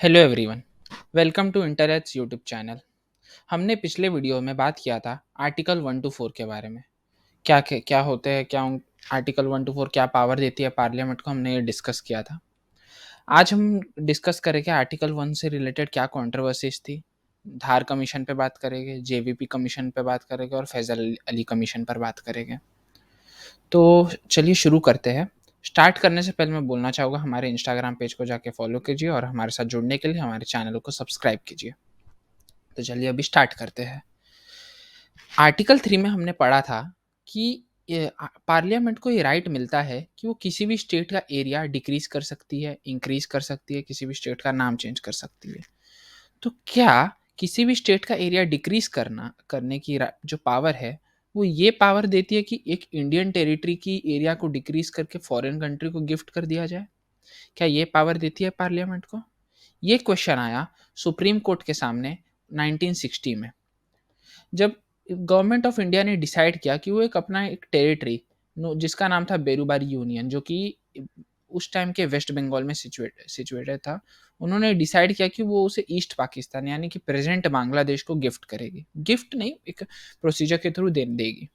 Hello everyone, welcome to इंटरएट्स YouTube channel. हमने पिछले वीडियो में बात किया था आर्टिकल 1 to 4 के बारे में। क्या होते हैं, आर्टिकल 1 to 4 क्या पावर देती है पार्लियामेंट को, हमने ये डिस्कस किया था। आज हम डिस्कस करेंगे आर्टिकल 1 से रिलेटेड क्या कंट्रोवर्सीज थी। धार कमीशन पे बात करेंगे, जेवीपी कमीशन पे बात करेंगे और फैजल अली कमीशन पर बात करेंगे। तो चलिए शुरू करते हैं। स्टार्ट करने से पहले मैं बोलना चाहूँगा, हमारे इंस्टाग्राम पेज को जाके फॉलो कीजिए और हमारे साथ जुड़ने के लिए हमारे चैनल को सब्सक्राइब कीजिए। तो चलिए अभी स्टार्ट करते हैं। आर्टिकल 3 में हमने पढ़ा था कि पार्लियामेंट को ये राइट मिलता है कि वो किसी भी स्टेट का एरिया डिक्रीज कर सकती है, इंक्रीज कर सकती है, किसी भी स्टेट का नाम चेंज कर सकती है। तो क्या किसी भी स्टेट का एरिया डिक्रीज करने की जो पावर है, वो ये पावर देती है कि एक इंडियन टेरिटरी की एरिया को डिक्रीज करके फॉरेन कंट्री को गिफ्ट कर दिया जाए? क्या ये पावर देती है पार्लियामेंट को? ये क्वेश्चन आया सुप्रीम कोर्ट के सामने 1960 में, जब गवर्नमेंट ऑफ इंडिया ने डिसाइड किया कि वो अपना एक टेरिटरी जिसका नाम था बेरूबारी यूनियन, जो कि उस टाइम के वेस्ट बंगाल में सिचुएटेड था। उन्होंने डिसाइड किया कि वो उसे ईस्ट पाकिस्तान यानी कि प्रेजेंट बांग्लादेश को गिफ्ट करेगी। गिफ्ट नहीं, एक प्रोसीजर के थ्रू दे देगी।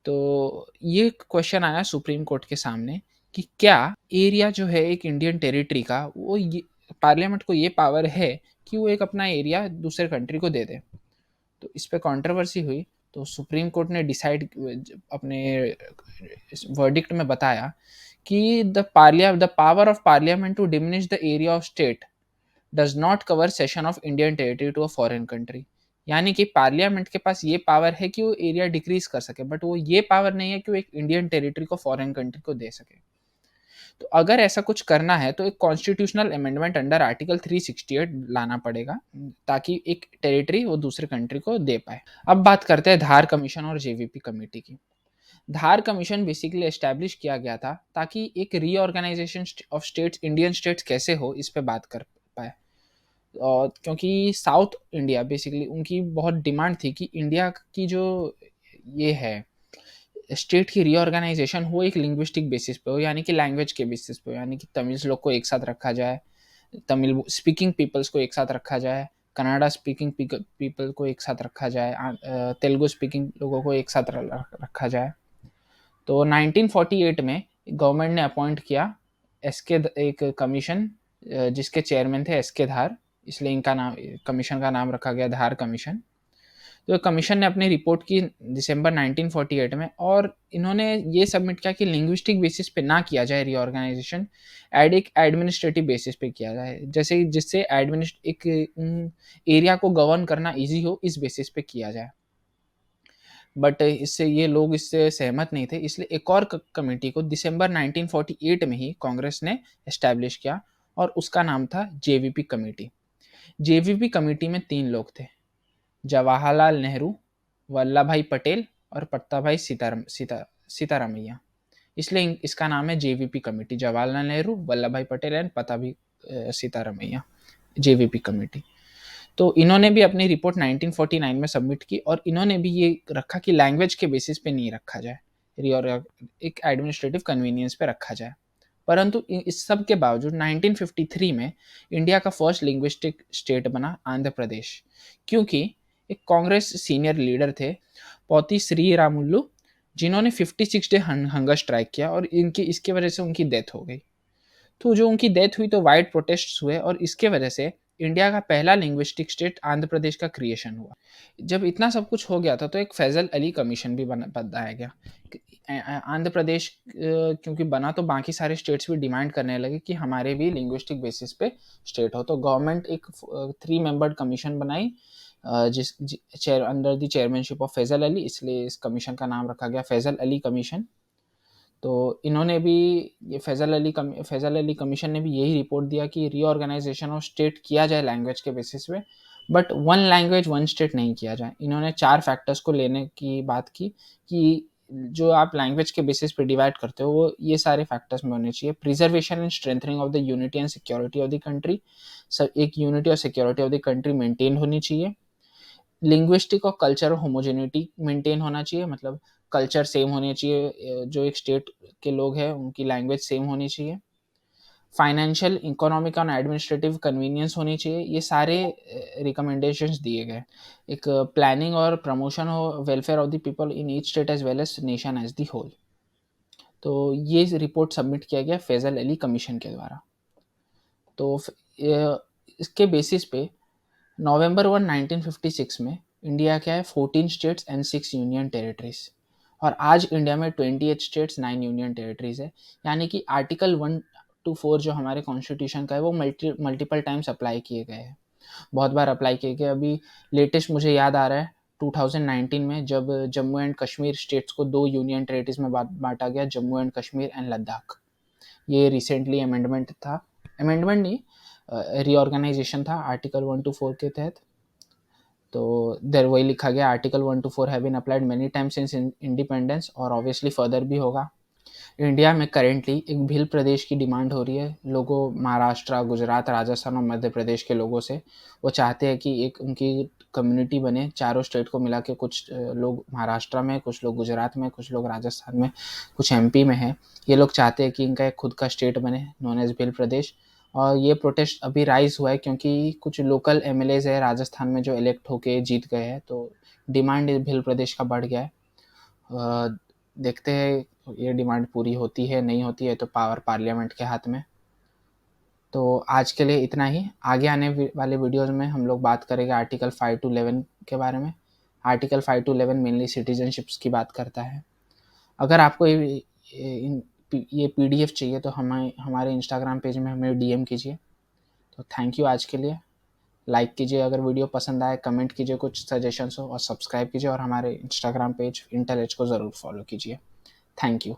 तो ये क्वेश्चन आया सुप्रीम कोर्ट के सामने कि क्या एरिया जो है एक इंडियन टेरिटरी का, वो पार्लियामेंट को ये पावर है कि वो एक अपना एरिया दूसरे कंट्री को दे दे। तो इस पे कंट्रोवर्सी हुई। तो सुप्रीम कोर्ट ने डिसाइड अपने वर्डिक्ट में बताया कि the power of parliament to diminish the area of state does not cover cession of Indian territory to a foreign country. यानी कि पार्लियामेंट के पास ये पावर है कि वो एरिया डिक्रीज कर सके, बट वो ये पावर नहीं है कि वो एक इंडियन टेरिटरी को फॉरेन कंट्री को दे सके। तो अगर ऐसा कुछ करना है तो एक कॉन्स्टिट्यूशनल अमेंडमेंट अंडर आर्टिकल 368 लाना पड़ेगा, ताकि एक टेरिटरी वो दूसरे कंट्री को दे पाए। अब बात करते हैं धार कमीशन और जेवीपी कमेटी की। धार कमीशन बेसिकली एस्टैब्लिश किया गया था ताकि एक reorganisation of states, Indian states कैसे हो, इस पे बात कर पाए। और क्योंकि साउथ इंडिया बेसिकली उनकी बहुत डिमांड थी कि इंडिया की जो ये है स्टेट की रीऑर्गेनाइजेशन हो एक लिंग्विस्टिक बेसिस पे हो, यानी कि लैंग्वेज के बेसिस पे हो, यानी कि तमिल लोग को एक साथ रखा जाए, तमिल स्पीकिंग पीपल्स को एक साथ रखा जाए, कनाडा स्पीकिंग पीपल को एक साथ रखा जाए, तेलुगु स्पीकिंग लोगों को एक साथ रखा जाए। तो 1948 में गवर्नमेंट ने अपॉइंट किया एसके एक कमीशन, जिसके चेयरमैन थे एसके धार, इसलिए इनका नाम, कमीशन का नाम रखा गया धार कमीशन। तो कमीशन ने अपनी रिपोर्ट की दिसंबर 1948 में, और इन्होंने ये सबमिट किया कि लिंग्विस्टिक बेसिस पे ना किया जाए रीऑर्गेनाइजेशन, एक एडमिनिस्ट्रेटिव बेसिस पे किया जाए, जैसे जिससे एक एरिया को गवर्न करना इजी हो, इस बेसिस पे किया जाए। बट इससे ये लोग इससे सहमत नहीं थे, इसलिए एक और कमेटी को दिसंबर 1948 में ही कांग्रेस ने एस्टैब्लिश किया, और उसका नाम था जेवीपी कमेटी। जेवीपी कमेटी में 3 लोग थे, जवाहरलाल नेहरू, वल्लभ भाई पटेल और पट्टाभाई सीतारामैया। इसलिए इसका नाम है JVP committee, Jawaharlal Nehru, Vallabh Bhai Patel and Pattabhi Sitaramayya, JVP committee. तो इन्होंने भी अपनी रिपोर्ट 1949 में सबमिट की, और इन्होंने भी ये रखा कि लैंग्वेज के बेसिस पे नहीं रखा जाए, एक एडमिनिस्ट्रेटिव कन्वीनियंस पे रखा जाए। परंतु इस सब के बावजूद 1953 में इंडिया का फर्स्ट लिंग्विस्टिक स्टेट बना आंध्र प्रदेश, क्योंकि एक कांग्रेस सीनियर लीडर थे पौती श्री रामुलु, जिन्होंने 56 डे हंगर स्ट्राइक किया, और इसके वजह से उनकी डेथ हो गई। तो जो उनकी डेथ हुई तो वाइड प्रोटेस्ट हुए, और इसके वजह से इंडिया का पहला लिंग्विस्टिक स्टेट आंध्र प्रदेश का क्रिएशन हुआ। जब इतना सब कुछ हो गया था तो एक फैजल अली कमीशन भी बनाया गया। आंध्र प्रदेश क्योंकि बना तो बाकी सारे स्टेट्स भी डिमांड करने लगे कि हमारे भी लिंग्विस्टिक बेसिस पे स्टेट हो। तो गवर्नमेंट एक 3 मेंबर्ड कमीशन बनाई, जिस chair under the chairmanship of Fazl Ali, इसलिए इस कमीशन का नाम रखा गया फैजल अली कमीशन। तो इन्होंने भी ये फैजल अली कमीशन ने भी यही रिपोर्ट दिया कि रीऑर्गेनाइजेशन ऑफ स्टेट किया जाए लैंग्वेज के बेसिस पे, but one language one state नहीं किया जाए। इन्होंने 4 फैक्टर्स को लेने की बात की कि जो आप लैंग्वेज के बेसिस पे डिवाइड करते हो वो ये सारे फैक्टर्स में होने चाहिए। Preservation and strengthening of the unity and security of the country, एक यूनिटी और security of the country maintain होनी चाहिए। लिंग्विस्टिक और कल्चरल होमोजेनिटी मेंटेन होना चाहिए, मतलब कल्चर सेम होने चाहिए, जो एक स्टेट के लोग हैं उनकी लैंग्वेज सेम होनी चाहिए। फाइनेंशियल, इकोनॉमिक और एडमिनिस्ट्रेटिव कन्वीनियंस होनी चाहिए, ये सारे रिकमेंडेशंस दिए गए। एक प्लानिंग और प्रमोशन हो welfare of the people in each state as well as nation as the whole. तो ये रिपोर्ट सबमिट किया गया फैज़ल अली कमीशन के द्वारा। तो इसके बेसिस पे नवंबर 1 1956 में इंडिया क्या है 14 स्टेट्स एंड 6 यूनियन टेरिटरीज, और आज इंडिया में 28 स्टेट्स 9 यूनियन टेरिटरीज है। यानी कि आर्टिकल 1 to 4 जो हमारे कॉन्स्टिट्यूशन का है वो मल्टीपल टाइम्स अप्लाई किए गए हैं, बहुत बार अप्लाई किए गए। अभी लेटेस्ट मुझे याद आ रहा है 2019 में जब जम्मू एंड कश्मीर स्टेट्स को 2 यूनियन टेरिटरीज में बांटा गया, जम्मू एंड कश्मीर एंड लद्दाख। ये रिसेंटली अमेंडमेंट था, अमेंडमेंट नहीं, रीऑर्गेनाइजेशन था आर्टिकल 1 to 4 के तहत। तो देर वही लिखा गया article 1 to 4 have been applied many times since independence, और ऑब्वियसली फर्दर भी होगा। इंडिया में करेंटली एक भिल प्रदेश की डिमांड हो रही है लोगों, महाराष्ट्र, गुजरात, राजस्थान और मध्य प्रदेश के लोगों से। वो चाहते हैं कि एक उनकी कम्युनिटी बने, चारों स्टेट को मिला के। कुछ लोग महाराष्ट्र में, कुछ लोग गुजरात में, कुछ लोग राजस्थान में, कुछ एमपी में है। ये लोग चाहते हैं कि इनका एक खुद का स्टेट बने, नॉन एज भिल प्रदेश। और ये प्रोटेस्ट अभी राइज हुआ है क्योंकि कुछ लोकल एमएलएज है राजस्थान में जो इलेक्ट होके जीत गए हैं, तो डिमांड भिल प्रदेश का बढ़ गया है। देखते हैं ये डिमांड पूरी होती है नहीं होती है, तो पावर पार्लियामेंट के हाथ में। तो आज के लिए इतना ही। आगे आने वाले वीडियोस में हम लोग बात करेंगे आर्टिकल 5 to 11 के बारे में। आर्टिकल 5 to 11 मेनली सिटीजनशिप्स की बात करता है। अगर आपको ये पीडीएफ चाहिए तो हमारे इंस्टाग्राम पेज में हमें डीएम कीजिए। तो थैंक यू आज के लिए। लाइक कीजिए अगर वीडियो पसंद आए, कमेंट कीजिए कुछ सजेशंस हो, और सब्सक्राइब कीजिए, और हमारे इंस्टाग्राम पेज इंटेल एज को ज़रूर फॉलो कीजिए। Thank you.